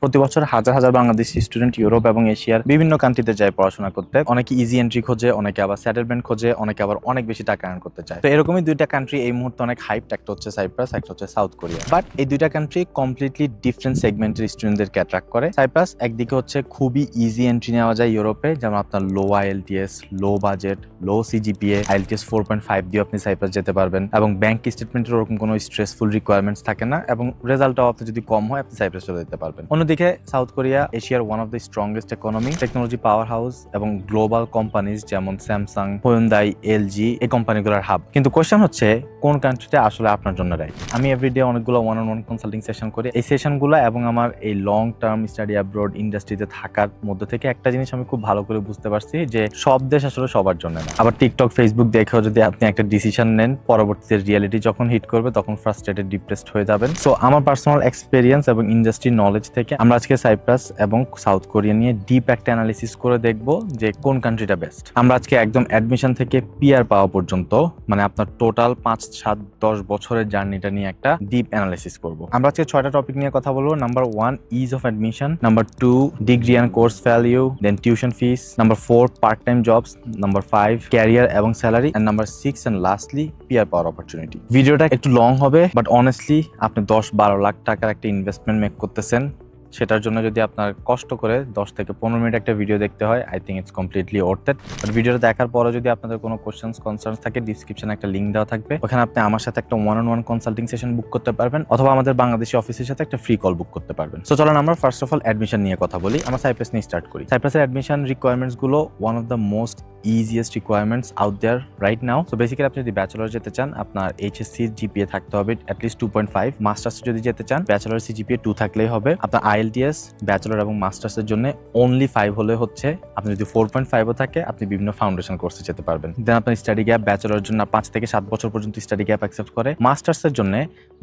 প্রতি বছর হাজার হাজার বাংলাদেশি স্টুডেন্ট ইউরোপ এবং এশিয়ার বিভিন্ন কান্ট্রিতে যায় পড়াশোনা করতে। অনেকে ইজি এন্ট্রি খোঁজে, অনেকে আবার সেটেলমেন্ট খোঁজে, অনেকে আবার অনেক বেশি টাকা আর্ন করতে চায়। তো এরকমই দুইটা কান্ট্রি এই মুহূর্তে অনেক হাইপড, একটা হচ্ছে সাইপ্রাস, একটা হচ্ছে সাউথ কোরিয়া। বাট এই দুইটা কান্ট্রি কমপ্লিটলি ডিফারেন্ট সেগমেন্টের স্টুডেন্টদেরকে অ্যাট্রাক্ট করে। সাইপ্রাস একদিকে হচ্ছে খুবই ইজি এন্ট্রি নেওয়া যায় ইউরোপে, যেমন আপনার লো আইএলটিএস, লো বাজেট, লো সিজিপিএ, আইএলটিএস 4.5 দিয়ে আপনি সাইপ্রাস যেতে পারবেন এবং ব্যাংক স্টেটমেন্টের ওরকম কোনো স্ট্রেসফুল রিকোয়ারমেন্টস থাকে না এবং রেজাল্টটাও আপনি যদি কম হয় আপনি সাইপ্রাস চলে যেতে পারবেন। অন্যদিকে সাউথ কোরিয়া এশিয়ার one of the strongest economy, technology power house এবং গ্লোবাল কোম্পানিজ যেমন স্যামসাং, হোয়ুন্দাই, এলজি এই কোম্পানিগুলোর হাব। কিন্তু কোশ্চেন হচ্ছে কোন কান্ট্রিটা আসলে আপনার জন্য রাইট। আমি এভরিডে অনেকগুলো one on one consulting session করি। এই সেশনগুলো এবং আমার এই লং টার্ম স্টাডি অ্যাব্রড ইন্ডাস্ট্রিতে থাকার মধ্যে থেকে একটা জিনিস আমি খুব ভালো করে বুঝতে পারছি যে সব দেশ আসলে সবার জন্য না। আবার টিকটক, ফেসবুক দেখেও যদি আপনি একটা ডিসিশন নেন, পরবর্তীতে রিয়েলিটি যখন হিট করবে তখন ফ্রাস্ট্রেটেড, ডিপ্রেসড হয়ে যাবেন। সো আমার পার্সোনাল এক্সপেরিয়েন্স এবং ইন্ডাস্ট্রি নলেজ থেকে আমরা আজকে সাইপ্রাস এবং সাউথ কোরিয়া নিয়ে ডিপ একটা অ্যানালিসিস করে দেখবো যে কোন কান্ট্রিটা বেস্ট। আমরা আজকে একদম অ্যাডমিশন থেকে পিআর পাওয়া পর্যন্ত, মানে আপনার টোটাল 5, 7, 10 বছরের জার্নিটা নিয়ে একটা ডিপ অ্যানালিসিস করব। আমরা আজকে 6টা টপিক নিয়ে কথা বলবো। Number 1 is of admission, number 2 degree and course value, then tuition fees, number 4 part time jobs, number 5 career এবং salary, and number 6 and lastly PR পাওয়ার অপরচুনিটি। ভিডিওটা একটু লং হবে, বাট অনেস্টলি আপনি 10-12 লাখ টাকার একটা ইনভেস্টমেন্ট মেক করতেছেন, সেটার জন্য যদি আপনার কষ্ট করে 10 থেকে 15 মিনিট একটা ভিডিও দেখতে হয়, I think it's completely worth it. But ভিডিওটা দেখার পরে যদি আপনাদের কোনো কোশ্চেন্স, কনসার্নস থাকে, ডিসক্রিপশনে একটা লিঙ্ক দেওয়া থাকবে, ওখানে আপনি আমার সাথে একটা one on one consulting session book করতে পারবেন অথবা আমাদের বাংলাদেশি অফিসের সাথে একটা ফ্রি কল বুক করতে পারবেন। সো চলুন আমরা ফার্স্ট অফ অল অ্যাডমিশন নিয়ে কথা বলি। আমরা সাইপ্রাস নিয়ে স্টার্ট করি। সাইপ্রাসের অ্যাডমিশন রিকোয়ারমেন্টস গুলো one of the most easiest requirements out there right now. So basically আপনি যদি ব্যাচেলর যেতে চান, আপনার এইচএসসি জিপিএ থাকতে হবে অ্যাটলিস্ট 2.5। মাস্টার্স যদি যেতে চান, ব্যাচেলর সিজিপিএ 2 থাকলেই হবে। আপনার আইএলটিএস ব্যাচেলর এবং মাস্টার্সের জন্য অনলি 5 হলে হচ্ছে। আপনি যদি 4.5ও থাকে, আপনি বিভিন্ন ফাউন্ডেশন কোর্সে যেতে পারবেন। দেন আপনার স্টাডি গ্যাপ, ব্যাচেলরের জন্য 5 থেকে 7 বছর পর্যন্ত স্টাডি গ্যাপ অ্যাকসেপ্ট করে, মাস্টার্সের জন্য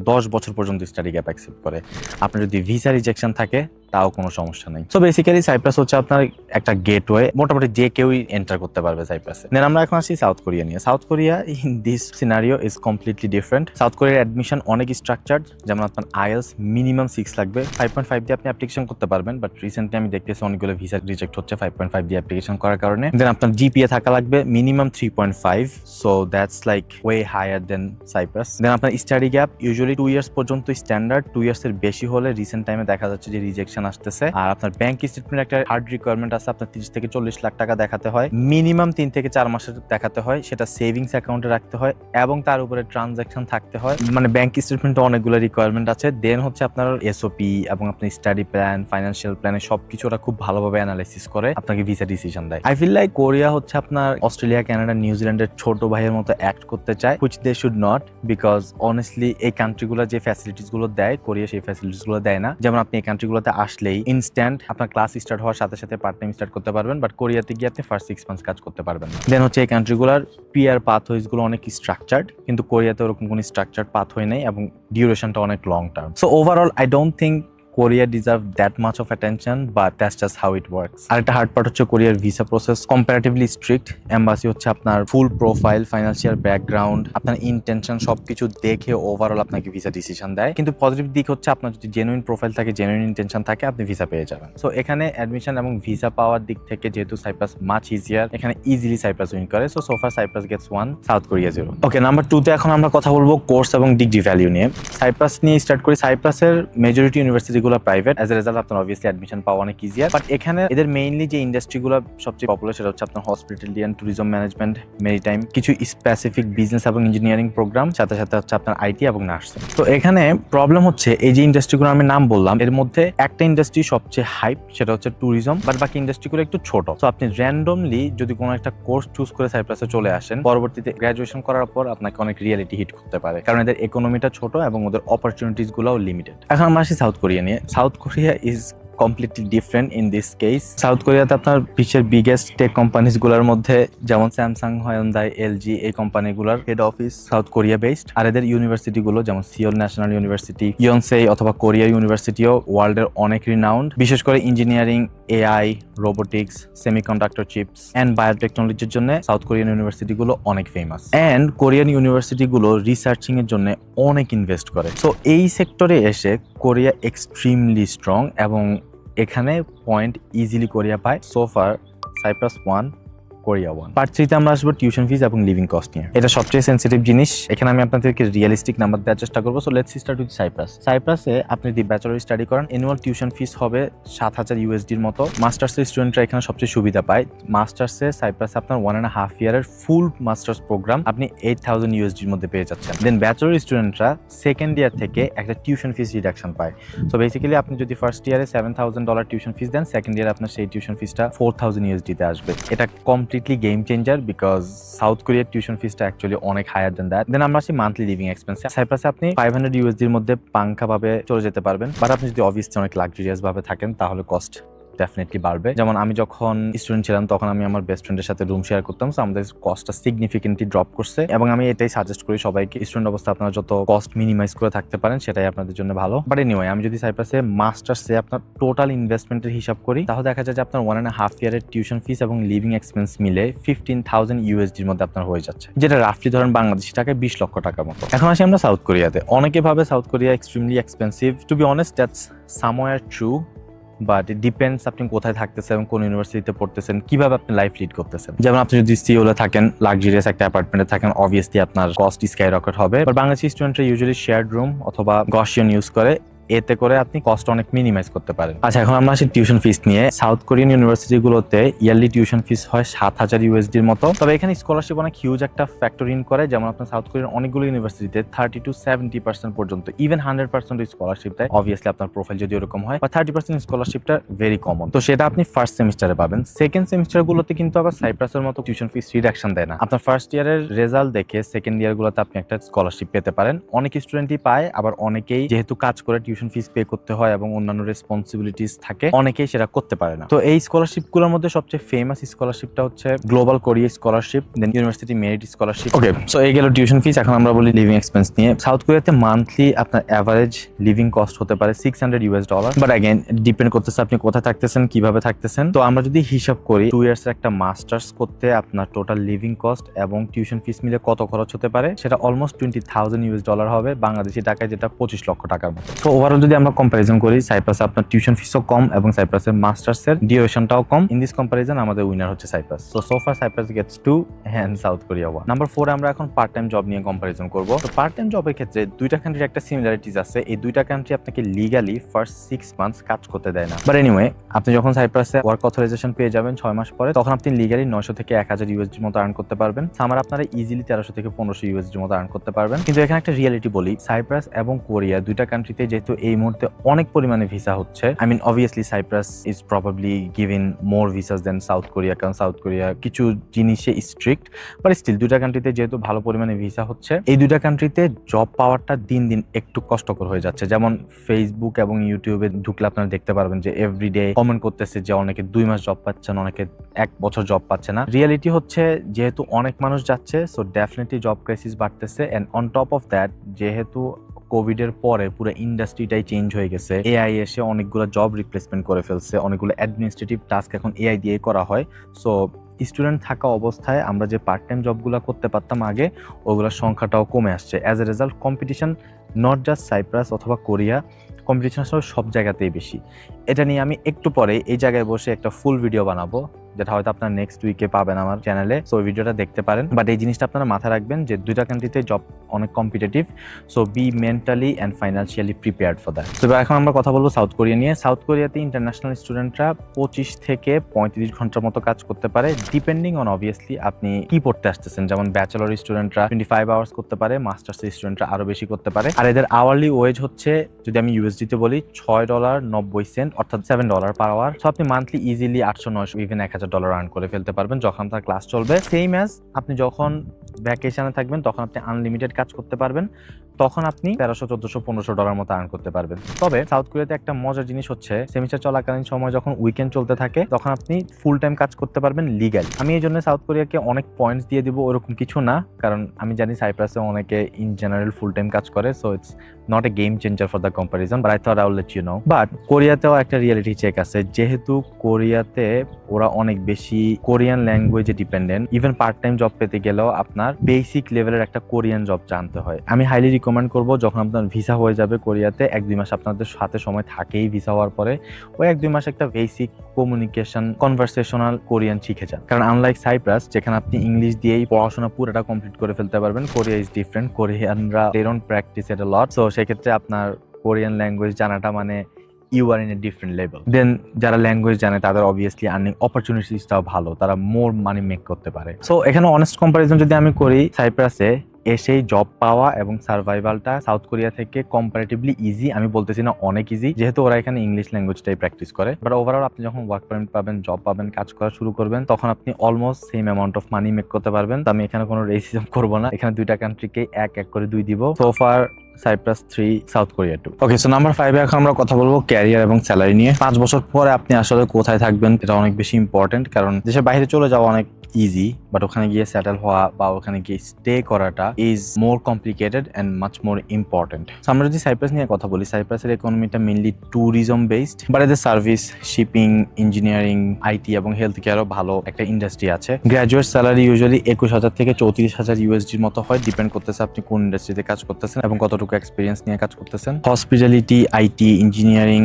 10 বছর পর্যন্ত স্টাডি গ্যাপ অ্যাকসেপ্ট করে। আপনার যদি ভিসা রিজেকশন থাকে তাও কোনো সমস্যা নেই। সো বেসিক্যালি সাইপ্রাস হচ্ছে আপনার একটা গেটওয়ে, মোটামুটি যে কেউই এন্টার করতে পারবে সাইপ্রাসে। দেন আমরা এখন আসি সাউথ কোরিয়া নিয়ে। South Korea in this scenario is completely different. South কোরিয়ার অ্যাডমিশন অনেক স্ট্রাকচার্ড, যেমন আপনার আইএলস মিনিমাম 6 লাগবে। 5.5 দিয়ে আপনি অ্যাপ্লিকেশন করতে পারবেন, বাট রিসেন্টলি আমি দেখতেছি অনেকগুলো ভিসা রিজেক্ট হচ্ছে 5.5 দিয়ে অ্যাপ্লিকেশন করার কারণে। দেন আপনার জিপিএ থাকা লাগবে minimum 3.5, so that's like way higher than Cyprus. Then আপনার স্টাডি গ্যাপ ইউজুয়ালি 2 ইয়ার্স পর্যন্ত স্ট্যান্ডার্ড, 2 ইয়ার্সের বেশি হলে রিসেন্ট টাইমে দেখা যাচ্ছে যে রিজেকশন আসতেছে। আর আপনার ব্যাংক স্টেটমেন্ট একটা হার্ড রিকোয়ারমেন্ট আছে, আপনার 30 থেকে 40 লাখ টাকা দেখাতে হয়, মিনিমাম 3 থেকে 4 মাসের দেখাতে হয়, সেটা সেভিংস অ্যাকাউন্টে রাখতে হয় এবং তার উপরে ট্রানজাকশন থাকতে হয়। মানে ব্যাংক স্টেটমেন্টে অনেকগুলো রিকোয়ারমেন্ট আছে। দেন হচ্ছে আপনার এসওপি এবং আপনার স্টাডি প্ল্যান, ফাইন্যান্সিয়াল প্ল্যানে সবকিছু ওরা খুব ভালোভাবে অ্যানালাইসিস করে আপনাকে ভিসা ডিসিশন দেয়। আই ফিল লাইক কোরিয়া হচ্ছে আপনার অস্ট্রেলিয়া, কানাডা, নিউজিল্যান্ডের ছোট ভাইয়ের মতো অ্যাক্ট করতে চায়, which they should not, because honestly এই কান্ট্রিগুলো যে ফ্যাসিলিটিস গুলো দেয়, কোরিয়া সেই ফ্যাসিলিটিস গুলো দেয় না। যেমন আপনি এই কান্ট্রিগুলোতে আসলেই ইনস্ট্যান্ট আপনার ক্লাস স্টার্ট হওয়ার সাথে সাথে পার্ট টাইম স্টার্ট করতে পারবেন, বাট কোরিয়াতে গিয়ে আপনি ফার্স্ট 6 মান্থস কাজ করতে পারবেন না। দেন হচ্ছে এই কান্ট্রিগুলোর পিআর পাথওয়েজ গুলো অনেক স্ট্রাকচার্ড, কিন্তু কোরিয়াতে ওরকম কোনো স্ট্রাকচার্ড পাথওয়ে নেই এবং ডিউরেশনটা অনেক long term. So overall I don't think Korea deserve that much of attention, but that's just how it works. আরেকটা হার্ড পার্ট হচ্ছে কোরিয়ার visa process comparatively strict. Embassy হচ্ছে আপনার ফুল প্রোফাইল, ফাইন্যান্সিয়াল ব্যাকগ্রাউন্ড, আপনার intention সবকিছু দেখে ওভারঅল আপনাকে visa decision দেয়। কিন্তু পজিটিভ দিক হচ্ছে আপনার যদি জেনুইন প্রোফাইল থাকে, জেনুইন ইন্টেনশন থাকে, আপনি ভিসা পেয়ে যাবেন। সো এখানে অ্যাডমিশন এবং ভিসা পাওয়ার দিক থেকে যেহেতু সাইপ্রাস মাচ ইজিয়ার, এখানে ইজিলি সাইপ্রাস উইন করে। সো সোফার সাইপ্রাস গেটস 1, সাউথ কোরিয়া 0। ওকে, নাম্বার 2তে এখন আমরা কথা বলবো কোর্স এবং ডিগ্রি ভ্যালিউ নিয়ে। সাইপ্রাস নিয়ে স্টার্ট করি। সাইপ্রাসের মেজরিটি ইউনিভার্সিটি গুলো প্রাইভেট, অ্যাজ এ রেজাল্ট আপনার অবভিয়াসলি অ্যাডমিশন পাওয়া অনেক ইজিয়ার। বাট এখানে এদের মেইনলি যে ইন্ডাস্ট্রিগুলো সবচেয়ে পপুলার সেটা হচ্ছে আপনার hospitality and tourism management, maritime, কিছু স্পেসিফিক বিজনেস এবং ইঞ্জিনিয়ারিং প্রোগ্রাম, সাথে সাথে হচ্ছে আপনার আইটি এবং নার্সিং। তো এখানে প্রবলেম হচ্ছে এই যে ইন্ডাস্ট্রিগুলো আমি নাম বললাম, এর মধ্যে একটা ইন্ডাস্ট্রি সবচেয়ে হাইপ, সেটা হচ্ছে ট্যুরিজম, বাট বাকি ইন্ডাস্ট্রিগুলো একটু ছোট। তো আপনি র্যান্ডমলি যদি কোনো একটা কোর্স চুজ করে সাইপ্রাসে চলে আসেন, পরবর্তীতে গ্রাজুয়েশন করার পর আপনাকে অনেক রিয়েলিটি হিট করতে পারে, কারণ এদের ইকোনমিটা ছোট এবং ওদের অপরচুনিটিস গুলোও লিমিটেড। এখন আমরা আসি সাউথ কোরিয়া নিয়ে। South Korea is completely different in this case. South কোরিয়াতে আপনার বিশ্বের বিগেস্ট টেক কোম্পানিজ গুলোর মধ্যে যেমন স্যামসাং, হোয়ুন্দাই, এলজি এই কোম্পানিগুলোর head office South Korea based. আর এদের ইউনিভার্সিটি গুলো যেমন সিওল ন্যাশনাল ইউনিভার্সিটি, ইয়নসেই অথবা কোরিয়া ইউনিভার্সিটিও ওয়ার্ল্ডের অনেক রিনাউন্ড, বিশেষ করে engineering AI, robotics, semiconductor chips and বায়োটেকনোলজির জন্য সাউথ কোরিয়ান ইউনিভার্সিটিগুলো অনেক ফেমাস। অ্যান্ড কোরিয়ান ইউনিভার্সিটিগুলো রিসার্চিং এর জন্য অনেক ইনভেস্ট করে। সো এই সেক্টরে এসে কোরিয়া এক্সট্রিমলি স্ট্রং এবং এখানে পয়েন্ট ইজিলি কোরিয়া পায়। So far Cyprus 1, Korea 1। Part 3 তে আমরা আসবো টিউশন ফিস এবং লিভিং কস্ট নিয়ে। এটা সবচেয়ে সেন্সিটিভ জিনিস, এখানে আমি আপনাদেরকে রিয়েলিস্টিক নাম্বার দেওয়ার চেষ্টা করবো। So let's start with Cyprus. সাইপ্রাসে আপনি যদি ব্যাচেলর স্টাডি করেন, অ্যানুয়াল টিউশন ফিস হবে 7,000 USDর মতো। মাস্টার্সের স্টুডেন্টরা এখানে সবচেয়ে সুবিধা পায়। মাস্টার্সে সাইপ্রাসে আপনার 1.5 ইয়ারের ফুল মাস্টার্স প্রোগ্রাম আপনি 8,000 USDর মধ্যে পেয়ে যাচ্ছেন। দেন ব্যাচেলর স্টুডেন্টরা সেকেন্ড ইয়ার থেকে একটা টিউশন ফিস রিডাকশন পায়। সো বেসিক্যালি আপনি যদি ফার্স্ট ইয়ারে $7,000 টিউশন ফিস দেন, সেকেন্ড ইয়ারে আপনার সেই টিউশন ফিসটা 4,000 USDতে আসবে। এটা completely game changer, because south কোরিয়ার টিউশন ফিসটা অ্যাকচুয়ালি অনেক হায়ার দেন দ্যাট। দেন আমরা আসি মান্থলি লিভিং এক্সপেন্স। সাইপ্রাসে আপনি 500 USDর মধ্যে পাঙ্খা ভাবে চলে যেতে পারবেন, বাট আপনি যদি অবভিয়াসলি অনেক লাক্সারিয়াস ভাবে থাকেন তাহলে কস্ট ডেফিনেটলি বাড়বে। যেমন আমি যখন স্টুডেন্ট ছিলাম তখন আমি আমার বেস্ট ফ্রেন্ডের সাথে রুম শেয়ার করতাম, সো আমাদের কস্টটা সিগনিফিকেন্টলি ড্রপ করছে এবং আমি এটাই সাজেস্ট করি সবাইকে, স্টুডেন্ট অবস্থা আপনারা যত কস্ট মিনিমাইজ করে থাকতে পারেন সেটাই আপনাদের জন্য ভালো। বাট এনিওয়ে, আমি যদি সাইপ্রাসে মাস্টার্সে আপনার টোটাল ইনভেস্টমেন্টের হিসাব করি তাহলে দেখা যায় যে আপনার 1.5 ইয়ারের টিউশন ফিস এবং লিভিং এক্সপেন্স মিলে 15,000 USDর মধ্যে আপনার হয়ে যাচ্ছে, যেটা রাফলি ধরেন বাংলাদেশি টাকায় 20 লক্ষ টাকার মতো। এখন আসি আমরা সাউথ কোরিয়াতে। অনেকে ভাবে South Korea extremely expensive. To be honest, that's somewhere true, but it depends আপনি কোথায় থাকতেছেন এবং কোন ইউনিভার্সিটিতে পড়তেছেন, কিভাবে আপনি লাইফ লিড করতেছেন। যেমন আপনি যদি সিওলে থাকেন, লাক্সারিয়াস একটা অ্যাপার্টমেন্টে থাকেন, অবভিয়াসলি আপনার কস্ট স্কাই রকেট হবে। বাট বাংলাদেশি স্টুডেন্টরা ইউজুয়ালি শেয়ার্ড রুম অথবা গসিয়ন ইউজ করে, এতে করে আপনি কস্ট অনেক মিনিমাইজ করতে পারেন। আচ্ছা, এখন আমরা আসি টিউশন ফিস নিয়ে। সাউথ কোরিয়ান ইউনিভার্সিটিগুলোতে ইয়ারলি টিউশন ফিস হয় 7,000 USDর মতো। তবে এখানে স্কলারশিপ অনেক হিউজ একটা ফ্যাক্টর ইন করে। যেমন আপনার সাউথ কোরিয়ান অনেকগুলো ইউনিভার্সিটিতে 30 to 70% পর্যন্ত, ইভেন 100% স্কলারশিপ দেয়। অবভিয়াসলি আপনার প্রোফাইল যদি ওরকম হয়, বা 30% স্কলারশিপটা ভেরি কমন। তো সেটা আপনি ফার্স্ট সেমিস্টারে পাবেন। সেকেন্ড সেমিস্টারগুলোতে কিন্তু আবার সাইপ্রাসের মতো টিউশন ফিস রিডাকশন দেয় না। আপনার ফার্স্ট ইয়ারের রেজাল্ট দেখে সেকেন্ড ইয়ারগুলোতে আপনি একটা স্কলারশিপ পেতে পারেন। অনেক স্টুডেন্টই পায়, আবার অনেকেই যেহেতু কাজ করে টিউশন ফিস পে করতে হয় এবং অন্যান্য রেসপন্সিবিলিটিস থাকে, অনেকেই সেটা করতে পারে না। তো এই স্কলারশিপগুলোর মধ্যে সবচেয়ে ফেমাস স্কলারশিপটা হচ্ছে গ্লোবাল কোরিয়া স্কলারশিপ, দেন ইউনিভার্সিটি মেরিট স্কলারশিপ। ওকে, সো এই গেল টিউশন ফিস। এখন আমরা বলি লিভিং এক্সপেন্স নিয়ে। সাউথ কোরিয়াতে মান্থলি আপনার অ্যাভারেজ লিভিং কস্ট হতে পারে $600, বাট অ্যাগেন ডিপেন্ড করতেছে আপনি কোথায় থাকতেছেন, কিভাবে থাকতেছেন। তো আমরা যদি হিসাব করি 2 ইয়ার্স এর একটা মাস্টার্স করতে আপনার টোটাল লিভিং কস্ট এবং টিউশন ফিস মিলে কত খরচ হতে পারে, সেটা অলমোস্ট $20,000 হবে বাংলাদেশি টাকায়, যেটা 25 লক্ষ টাকার মতো। তো ওভারঅল যদি আমরা কম্পারিজন করি, সাইপ্রাসে আপনার টিউশন ফিসও কম এবং সাইপ্রাসের মাস্টার্সের ডিউরেশনটাও কম। ইন দিস কম্পারিজন আমাদের উইনার হচ্ছে সাইপ্রাস। So far Cyprus gets 2 and South Korea 1। Number 4 আমরা এখন পার্ট টাইম জব নিয়ে কম্পারিজন করব। তো পার্ট টাইম জবের ক্ষেত্রে দুইটা কান্ট্রির একটা সিমিলারিটিস আছে। এই দুইটা কান্ট্রি আপনাকে লিগালি ফার্স্ট 6 মান্থস কাজ করতে দেয় না। বাট এনিওয়ে, আপনি যখন সাইপ্রাসে ওয়ার্ক অথরাইজেশন পেয়ে যাবেন 6 মাস পরে, তখন আপনি লিগালি 900 থেকে 1000 USDর মতো আর্ন করতে পারবেন। সামার আপনারা ইজিলি 1300 থেকে 1500 USDর মতো আর্ন করতে পারবেন। কিন্তু এখানে একটা রিয়েলিটি বলি, সাইপ্রাস এবং কোরিয়া দুইটা কান্ট্রিতে যেহেতু এই মুহূর্তে অনেক পরিমাণে ভিসা হচ্ছে, I mean obviously Cyprus is probably giving more visas than South Korea, কারণ সাউথ কোরিয়া কিছু জিনিসে স্ট্রিক্ট, বাট স্টিল দুইটা কান্ট্রিতে যেহেতু ভালো পরিমাণে ভিসা হচ্ছে, এই দুইটা কান্ট্রিতে জব পাওয়ারটা দিন দিন একটু কষ্টকর হয়ে যাচ্ছে। যেমন ফেসবুক এবং ইউটিউবে ঢুকলে আপনারা দেখতে পারবেন যে এভরিডে কমেন্ট করতেছে যে অনেকে 2 মাস জব পাচ্ছেন, অনেকে 1 বছর জব পাচ্ছে না। রিয়েলিটি হচ্ছে যেহেতু অনেক মানুষ যাচ্ছে, সো ডেফিনেটলি জব ক্রাইসিস বাড়তেছে। And on top of that, যেহেতু কোভিড এর পরে পুরো ইন্ডাস্ট্রিটাই চেঞ্জ হয়ে গেছে, এআই এসে অনেকগুলো জব রিপ্লেসমেন্ট করে ফেলছে, অনেকগুলো অ্যাডমিনিস্ট্রেটিভ টাস্ক এখন এআই দিয়ে করা হয়। সো স্টুডেন্ট থাকা অবস্থায় আমরা যে পার্ট টাইম জবগুলো করতে পারতাম আগে, ওগুলোর সংখ্যাটাও কমে আসছে। As a result competition not just Cyprus অথবা কোরিয়া, কম্পিটিশন আসলে সব জায়গাতেই বেশি। এটা নিয়ে আমি একটু পরে এই জায়গায় বসে একটা ফুল ভিডিও বানাবো, যেটা হয়তো আপনারা নেক্সট উইকে পাবেন আমার চ্যানেলে। সো ওই ভিডিওটা দেখতে পারেন। বাট এই জিনিসটা আপনারা মাথায় রাখবেন যে দুইটা কান্ট্রিতে জব অনেক competitive, so be mentally and financially prepared for that. তো এখন আমরা কথা বলবো সাউথ কোরিয়া নিয়ে। সাউথ কোরিয়াতে ইন্টারন্যাশনাল স্টুডেন্টরা 25 থেকে 35 ঘন্টার মতো কাজ করতে পারে, ডিপেন্ডিং অন অবভিয়াসলি আপনি কি পড়তে আসতেছেন। যেমন ব্যাচেলর স্টুডেন্টরা 25 আওয়ার্স করতে পারে, মাস্টার্স স্টুডেন্টরা আরো বেশি করতে পারে। আর এদের আওয়ারলি ওয়েজ হচ্ছে, যদি আমি ইউএসডিতে বলি, $6.90, অর্থাৎ $7 পার আওয়ার। সো আপনি মান্থলি ইজিলি 800, 900, ইভেন $1000 আর্ন করে ফেলতে পারবেন যখন আপনার ক্লাস চলবে। সেম অ্যাজ আপনি যখন ভ্যাকেশনে থাকবেন তখন আপনি আনলিমিটেড কাজ করতে পারবেন, তখন আপনি 1300, 1400, 1500 ডলার মতো আর্ন করতে পারবেন। তবে সাউথ কোরিয়াতে একটা মজার জিনিস হচ্ছে সেমিস্টার চলাকালীন সময় যখন উইকেন্ড চলতে থাকে তখন আপনি ফুল টাইম কাজ করতে পারবেন লিগ্যালি। আমি এই জন্য সাউথ কোরিয়াকে অনেক পয়েন্টস দিয়ে দিব ওরকম কিছু না, কারণ আমি জানি সাইপ্রাসে অনেকে ইন জেনারেল ফুল টাইম কাজ করে, so it's not a game changer for the comparison, but I thought I will let you know. But কোরিয়াতেও একটা রিয়েলিটি চেক আছে, যেহেতু কোরিয়াতে ওরা অনেক বেশি কোরিয়ান ল্যাঙ্গুয়েজে dependent. Even part time job পেতে গেলেও আপনার বেসিক লেভেলের একটা কোরিয়ান জব জানতে হয়। আমি হাইলি রিকমেন্ড করবো যখন আপনার ভিসা হয়ে যাবে কোরিয়াতে, 1-2 মাস আপনাদের সাথে সময় থাকেই ভিসা হওয়ার পরে, ওই 1-2 মাস একটা বেসিক কমিউনিকেশন কনভারসেশনাল কোরিয়ান শিখে যান। কারণ আনলাইক সাইপ্রাস যেখানে আপনি ইংলিশ দিয়েই পড়াশোনা পুরোটা কমপ্লিট করে ফেলতে পারবেন, কোরিয়া ইজ ডিফারেন্ট। কোরিয়ানরা they don't practice it a lot, so সেক্ষেত্রে আপনার কোরিয়ান ল্যাঙ্গুয়েজ জানাটা মানে you are in a different level. Then যারা ল্যাঙ্গুয়েজ জানে তাদের অবভিয়াসলি আর্নিং অপরচুনিটিসটাও ভালো, তারা মোর মানি মেক করতে পারে। সো এখানে অনেস্ট কম্পারিজন যদি আমি করি, সাইপ্রাসে এসেই জব পাওয়া এবং সার্ভাইভালটা সাউথ কোরিয়া থেকে কম্পারেটিভলি ইজি। আমি বলতেছি না অনেক ইজি, যেহেতু ওরা এখানে ইংলিশ ল্যাঙ্গুয়েজটাই প্র্যাকটিস করে। বাট ওভারঅল আপনি যখন ওয়ার্ক পারমিট পাবেন, জব পাবেন, কাজ করা শুরু করবেন, তখন আপনি almost same amount of money make করতে পারবেন। তো আমি এখানে কোনো রেসিজম করবো না, এখানে দুইটা কান্ট্রিকে এক এক করে 2 দিব। So far Cyprus 3, South Korea 2। Okay, so number 5 এখন আমরা কথা বলবো ক্যারিয়ার এবং স্যালারি নিয়ে। 5 বছর পরে আপনি আসলে কোথায় থাকবেন এটা অনেক বেশি ইম্পর্টেন্ট, কারণ দেশের বাইরে চলে যাওয়া অনেক ইজি, বাট ওখানে গিয়ে সেটেল হওয়া বা ওখানে গিয়ে স্টে করাটা is more complicated and much more important. আমরা যদি সাইপ্রাস নিয়ে কথা বলি, সাইপ্রাসের ইকোনমিটা মেইনলি ট্যুরিজম বেসড, বাট এদের সার্ভিস, শিপিং, ইঞ্জিনিয়ারিং, আইটি এবং হেলথ কেয়ারও ভালো একটা ইন্ডাস্ট্রি আছে। গ্র্যাজুয়েট স্যালারি ইউজুয়ালি 21,000 থেকে 34,000 ইউএসডির মতো হয়, ডিপেন্ড করতেছে আপনি কোন ইন্ডাস্ট্রিতে কাজ করতেছেন এবং কতটুকু এক্সপিরিয়েন্স নিয়ে কাজ করতেছেন। হসপিটালিটি, আইটি, ইঞ্জিনিয়ারিং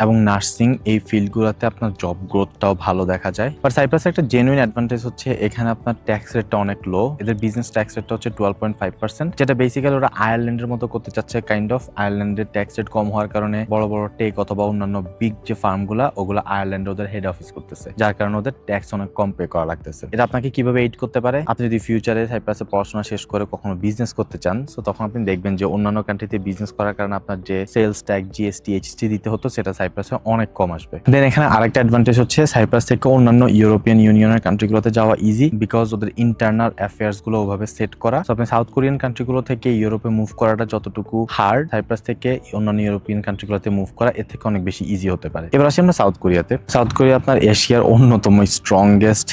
এবং নার্সিং এই ফিল্ডগুলোতে আপনার জব গ্রোথটাও ভালো দেখা যায়। বাট সাইপ্রাসের একটা জেনুইন অ্যাডভান্টেজ হচ্ছে এখানে আপনার ট্যাক্স রেটটা অনেক লো। এদের বিজনেস ট্যাক্স রেটটা হচ্ছে 12.5%, যেটা বেসিক্যালি ওরা আয়ারল্যান্ডের মতো করতে চাচ্ছে কাইন্ড অফ। আয়ারল্যান্ডের ট্যাক্স রেট কম হওয়ার কারণে বড় বড় টেক অথবা অন্যান্য বিগ যে ফার্মগুলা ওগুলো আয়ারল্যান্ডে ওদের হেড অফিস করতেছে, যার কারণে ওদের ট্যাক্স অনেক কম পে করা লাগতেছে। এটা আপনাকে কিভাবে এইড করতে পারে, আপনি যদি ফিউচারে সাইপ্রাসে পড়াশোনা শেষ করে কখনো বিজনেস করতে চান, সো তখন আপনি দেখবেন যে অন্যান্য কান্ট্রিতে বিজনেস করার কারণে আপনার যে সেলস ট্যাক্স, জিএসটি, এইচটি দিতে হতো সেটা সাইপ্রাসে অনেক কম আসবে। দেন এখানে আরেকটা অ্যাডভান্টেজ হচ্ছে সাইপ্রাস থেকে অন্যান্য ইউরোপিয়ান ইউনিয়নের কান্ট্রিগুলোতে যাওয়া ইজি, বিকজ ওদের ইন্টারনাল অ্যাফেয়ার্স গুলো ওভাবে সেট করা। তো আপনি সাউথ কোরিয়ান কান্ট্রিগুলো থেকে ইউরোপে মুভ করাটা যতটুকু হার্ড, সাইপ্রাস থেকে অন্যান্য ইউরোপিয়ান কান্ট্রিগুলোতে মুভ করা এর থেকে অনেক বেশি ইজি হতে পারে। এবার আসি আমরা সাউথ কোরিয়াতে। সাউথ কোরিয়া আপনার এশিয়ার অন্যতম স্ট্রংগেস্ট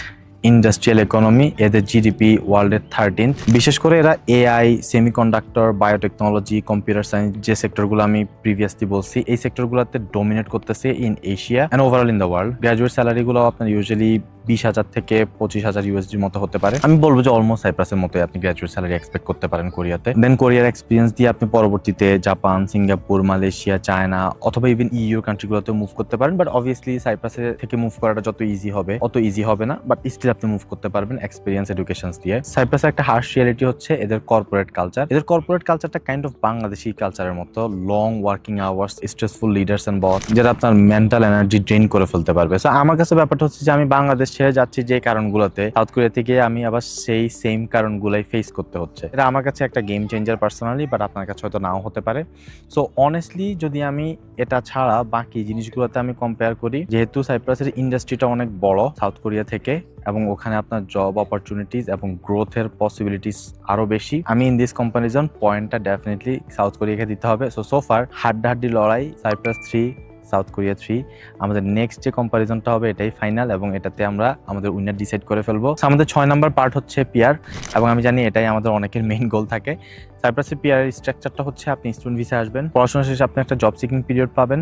ইন্ডাস্ট্রিয়াল ইকোনমি, এদের জিডিপি ওয়ার্ল্ডের 13th। বিশেষ করে এরা AI, semiconductor, biotechnology, computer science যে সেক্টরগুলো আমি প্রিভিয়াসলি বলছি, এই সেক্টরগুলোতে ডমিনেট করতেছে in Asia and overall in the world. Graduate স্যালারিগুলো আপনার ইউজুয়ালি 20,000 থেকে 25,000 ইউএসডির মতো হতে পারে। আমি বলবো যে অলমোস্ট সাইপ্রাসের মতোই আপনি গ্র্যাজুয়েট স্যালারি এক্সপেক্ট করতে পারেন কোরিয়াতে। দেন কোরিয়ার এক্সপিরিয়েন্স দিয়ে আপনি পরবর্তীতে জাপান, সিঙ্গাপুর, মালয়েশিয়া, চায়না অথবা ইভেন ইউ কান্ট্রিগুলোতে মুভ করতে পারেন। বাট অবভিয়াসলি সাইপ্রাসে থেকে মুভ করাটা যত ইজি হবে অত ইজি হবে না, বাট স্টিল আপনি মুভ করতে পারবেন এক্সপিরিয়েন্স, এডুকেশন দিয়ে। সাইপ্রাসের একটা হার্শ রিয়ালিটি হচ্ছে এদের কর্পোরেট কালচার। এদের কর্পোরেট কালচারটা কাইন্ড অফ বাংলাদেশি কালচারের মতো, long working hours, stressful leaders and boss, যেটা আপনার মেন্টাল এনার্জি ড্রেন করে ফেলতে পারবে। সো আমার কাছে ব্যাপারটা হচ্ছে যে আমি বাংলাদেশ ছেড়ে যাচ্ছি যে কারণগুলোতে, সাউথ কোরিয়া থেকে আমি আবার সেই সেম কারণগুলাই ফেস করতে হচ্ছে। এটা আমার কাছে একটা গেম চেঞ্জার পার্সোনালি, বাট আপনার কাছে হয়তো নাও হতে পারে। সো অনেস্টলি যদি আমি এটা ছাড়া বাকি জিনিসগুলোতে আমি কম্পেয়ার করি, যেহেতু সাইপ্রাসের ইন্ডাস্ট্রিটা অনেক বড় সাউথ কোরিয়া থেকে এবং ওখানে আপনার জব অপরচুনিটিস এবং গ্রোথের পসিবিলিটিস আরো বেশি, আমি ইন দিস কম্পারিজন পয়েন্টটা ডেফিনেটলি সাউথ কোরিয়াকে দিতে হবে। সো ফার হাড্ডাহাড্ডি লড়াই সাইপ্রাস 3, সাউথ কোরিয়া 3। আমাদের নেক্সট যে কম্পারিজনটা হবে এটাই ফাইনাল এবং এটাতে আমরা আমাদের উইনার ডিসাইড করে ফেলবো। আমাদের 6 নম্বর পার্ট হচ্ছে পিআর, এবং আমি জানি এটাই আমাদের অনেকের মেইন গোল থাকে। সাইপ্রাসের পিআর স্ট্রাকচারটা হচ্ছে আপনি স্টুডেন্ট ভিসা আসবেন, পড়াশোনা শেষে আপনি একটা জব সিকিং পিরিয়ড পাবেন,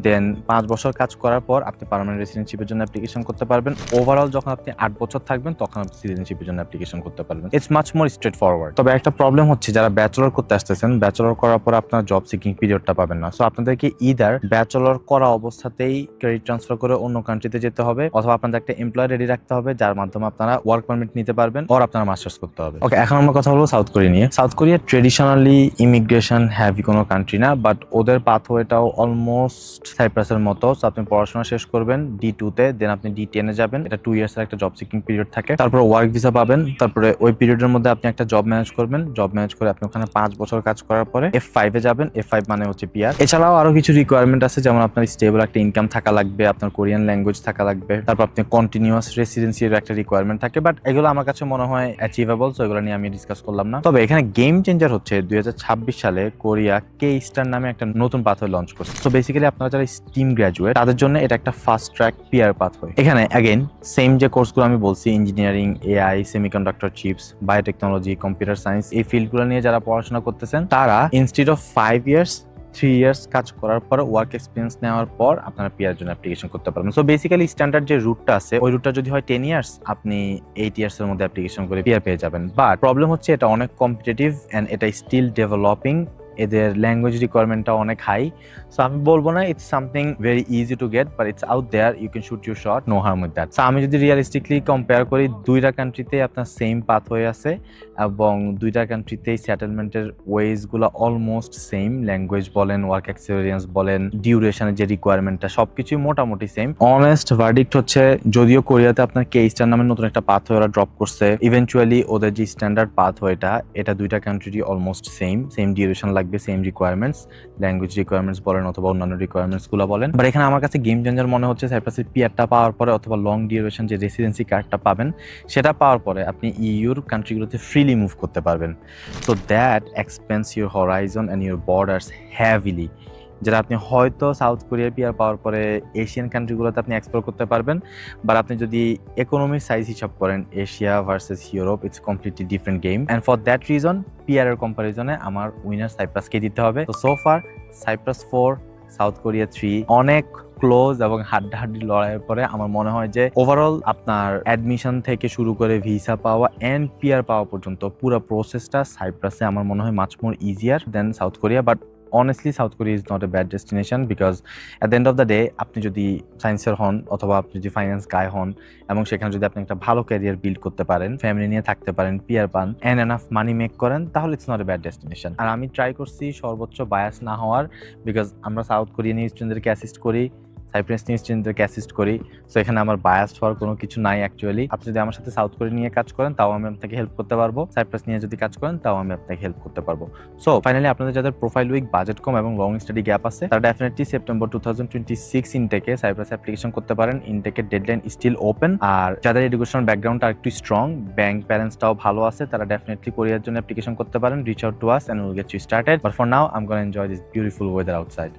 দেন 5 বছর কাজ করার পর আপনি পার্মানেন্ট রেসিডেন্সিপের জন্য অ্যাপ্লিকেশন করতে পারবেন। ওভারঅল যখন আপনি 8 বছর থাকবেন তখন আপনি সিটিজেনশিপের জন্য অ্যাপ্লিকেশন করতে পারবেন। It's much more straight forward. তবে একটা প্রবলেম হচ্ছে যারা ব্যাচেলর করতে আসতেছেন, ব্যাচেলর করার পর আপনার জব সিকিং পিরিয়ডটা পাবেন না। সো আপনাদেরকে ইদার ব্যাচেলর করা অবস্থাতেই ক্রেডিট ট্রান্সফার করে অন্য কান্ট্রিতে যেতে হবে, অথবা আপনাদের একটা এমপ্লয় রেডি রাখতে হবে যার মাধ্যমে আপনারা ওয়ার্ক পারমিট নিতে পারবেন, আর আপনারা মাস্টার্স করতে হবে। ওকে, এখন আমরা কথা বলবো সাউথ কোরিয়া নিয়ে। South Korea traditionally immigration heavy কোনো কান্ট্রি না, বাট ওদের পাথওয়েটাও অলমোস্ট সাইপ্রাসের মতো। সো আপনি পড়াশোনা শেষ করবেন D2 তে, দেন আপনি D10 এ যাবেন, এটা 2 ইয়ার্স এর একটা জব সিকিং পিরিয়ড থাকে, তারপরে ওয়ার্ক ভিসা পাবেন, তারপরে ওই পিরিয়ডের মধ্যে আপনি একটা জব ম্যানেজ করবেন, জব ম্যানেজ করে আপনি ওখানে 5 বছর কাজ করার পরে F5 এ যাবেন। F5 মানে হচ্ছে পিআর। এছাড়াও আরো কিছু রিকোয়ারমেন্ট আছে, যেমন আপনার স্টেবল একটা ইনকাম থাকা লাগবে, আপনার কোরিয়ান ল্যাঙ্গুয়েজ থাকা লাগবে, তারপর আপনি কন্টিনিউয়াস রেসিডেন্সির একটা রিকোয়ারমেন্ট থাকে, বাট এগুলো আমার কাছে মনে হয় অ্যাচিভেবল, সো এগুলো নিয়ে আমি ডিসকাস করলাম না। তবে এখানে গেম চেঞ্জার ইয়ার হচ্ছে 2026 সালে কোরিয়া কে স্টার নামে একটা নতুন পাথওয়ে লঞ্চ করছে। সো বেসিক্যালি আপনারা যারা স্টিম গ্র্যাজুয়েট তাদের জন্য এটা একটা ফাস্ট ট্র্যাক পিআর পাথওয়ে। এখানে অ্যাগেন সেম যে কোর্সগুলো আমি বলছি, engineering, AI, semiconductor chips, biotechnology, computer science, এই ফিল্ডগুলো নিয়ে যারা পড়াশোনা করতেছেন তারা ইনস্টিড অফ 5 ইয়ার্স 3 ইয়ার্স কাজ করার পর ওয়ার্ক এক্সপিরিয়েন্স নেওয়ার পর আপনারা পিআর জন্য অ্যাপ্লিকেশন করতে পারবেন। সো বেসিক্যালি স্ট্যান্ডার্ড যে রুটটা আছে ওই রুটটা যদি হয় 10 ইয়ার্স, আপনি 8 ইয়ার্স এর মধ্যে অ্যাপ্লিকেশন করে পিআর পেয়ে যাবেন। বাট প্রবলেম হচ্ছে এটা অনেক কম্পিটিটিভ এন্ড এটা স্টিল ডেভেলপিং, এদের ল্যাঙ্গুয়েজ রিকোয়ারমেন্টটা অনেক হাই। সো আমি বলবো না it's something very easy to get, but it's out there, you can shoot your shot, no harm with that. So আমি যদি রিয়ালিস্টিকলি কম্পেয়ার করি, দুইটা কান্ট্রিতে আপনার সেম পাথওয়ে আছে এবং দুইটা কান্ট্রিতেই সেটেলমেন্টের ওয়েজগুলো অলমোস্ট সেম। ল্যাঙ্গুয়েজ বলেন, ওয়ার্ক এক্সপিরিয়েন্স বলেন, ডিউরেশনের যে রিকোয়ারমেন্টটা সবকিছুই মোটামুটি সেম। অনেস্ট ভার্ডিক্ট হচ্ছে যদিও কোরিয়াতে আপনার কে স্টার নামে নতুন একটা পাথওয়ে ওরা ড্রপ করছে, ইভেনচুয়ালি ওদের যে স্ট্যান্ডার্ড পাথওয়েটা এটা দুইটা কান্ট্রিরই অলমোস্ট সেম ডিউরেশন লাগবে, সেম রিকোয়ারমেন্টস, ল্যাঙ্গুয়েজ রিকোয়ারমেন্টস বলেন অথবা অন্যান্য রিকোয়ারমেন্টস গুলো বলেন। বাট এখানে আমার কাছে গেম চেঞ্জার মনে হচ্ছে সাইপ্রাসের পিআরটা পাওয়ার পরে অথবা লং ডিউরেশন যে রেসিডেন্সি কার্ডটা পাবেন সেটা পাওয়ার পরে আপনি ইউর কান্ট্রিগুলোতে ফ্রিলি মুভ করতে পারবেন। So that expense your Horizon and your borders heavily, যেটা আপনি হয়তো সাউথ কোরিয়া পিআর পাওয়ার পরে এশিয়ান কান্ট্রিগুলোতে আপনি এক্সপ্লোর করতে পারবেন। বাট আপনি যদি ইকোনমিক সাইজ হিসাব করেন Asia versus Europe, it's completely different game. And for that reason PR এর কম্পারিজনে আমার উইনার সাইপ্রাসকে দিতে হবে। তো so far Cyprus 4, South Korea 3 অনেক ক্লোজ এবং হাড্ডাহাড্ডি লড়াইয়ের পরে আমার মনে হয় যে ওভারঅল আপনার অ্যাডমিশন থেকে শুরু করে ভিসা পাওয়া এন্ড পিআর পাওয়া পর্যন্ত পুরো প্রসেসটা সাইপ্রাসে আমার মনে হয় much more easier than South Korea. But honestly South Korea is not a bad destination because at the end of the day আপনি যদি সায়েন্সের হন অথবা আপনি যদি ফাইন্যান্স গায় হন এবং সেখানে যদি আপনি একটা ভালো ক্যারিয়ার বিল্ড করতে পারেন, ফ্যামিলি নিয়ে থাকতে পারেন, পিয়ার পান এন্ড এনাফ মানি মেক করেন, তাহলে it's not a bad destination. আর আমি ট্রাই করছি সর্বোচ্চ বায়াস না হওয়ার, বিকজ আমরা সাউথ কোরিয়ান স্টুডেন্টদেরকে অ্যাসিস্ট করি, সাইপ্রাস নিয়ে স্টুডেন্টদেরকে অ্যাসিস্ট করি। সো এখানে আমার বায়াস হওয়ার কোনো কিছু নাই অ্যাকচুয়ালি। আপনি যদি আমার সাথে সাউথ কোরিয়া নিয়ে কাজ করেন তাও আমি আপনাকে হেল্প করতে পারবো, সাইপ্রাস নিয়ে যদি কাজ করেন তাও আমি আপনাকে হেল্প করতে পারবো। সো ফাইনালি আপনাদের যাদের প্রোফাইল উইক, বাজেট কম এবং লং স্টাডি গ্যাপ আছে তারা ডেফিনেটলি সেপ্টেম্বর 2026 ইনটেকে সাইপ্রাস অ্যাপ্লিকেশন করতে পারেন। ইনটেকের ডেডলাইন স্টিল ওপেন। আর যাদের এডুকেশনাল ব্যাকগ্রাউন্ডটা একটু স্ট্রং, ব্যাংক ব্যালেন্সটাও ভালো আছে, তারা ডেফিনেটলি কোরিয়ার জন্য অ্যাপ্লিকেশন করতে পারেন। Reach out to us and will get you started. But for now I am gonna enjoy this beautiful weather outside.